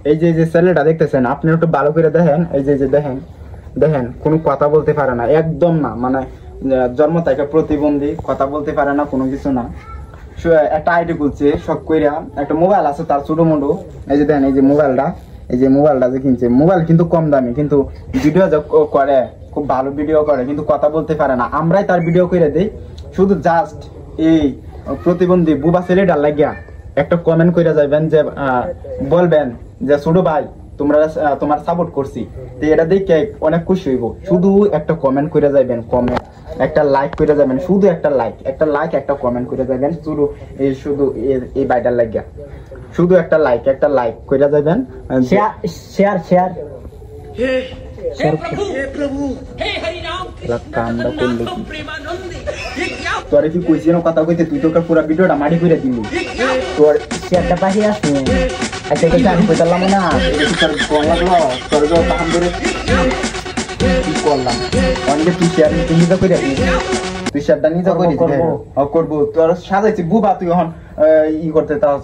এই যে ছেলেটা দেখতেছেন, আপনি একটু ভালো করে দেখেন। এই যে দেখেন দেখেন, কোনো কথা বলতে পারে না, একদম না, মানে জন্ম থেকে প্রতিবন্ধী, কথা বলতে পারে না, কোনো কিছু না। একটা আইডি খুলছে শখ কইরা, একটা মোবাইল আছে তার ছোট মোটো। এই যে দেখেন, এই যে মোবাইলটা যে কিনছে, মোবাইল কিন্তু কম দামি, কিন্তু ভিডিও যে করে খুব ভালো ভিডিও করে, কিন্তু কথা বলতে পারে না। আমরাই তার ভিডিও করে দেই, শুধু জাস্ট এই প্রতিবন্ধী বুবা ছেলেটার লাগিয়া একটা কমেন্ট করে যাবেন, যে বলবেন যে ছোট ভাই তোমার সাপোর্ট করছি, তো এটা দেখে অনেক খুশি হইব। শুধু একটা কমেন্ট করে যাবেন, কমেন্ট একটা লাইক করে যাবেন, শুধু একটা লাইক একটা কমেন্ট করে যাবেন, শুধু এই বাইটার লাগিয়া শুধু একটা লাইক করে যাবেন। শেয়ার তোর কি কইছি কথা কইতে, তুই তো পুরো ভিডিওটা মারি করে দিলি, তোর শেয়ারটা পাঠিয়ে আসবি। আচ্ছা কিছু আমি কইতাম না, তোর ফোন লাগলো, তোর বাহান ধরে কি করলাম, অনেকে তুই শেয়ার নিজে করে তুই শেয়ারটা নিজে করে করবো, তোর সাজাইছি বুবা, তুই এখন ই করতে তাও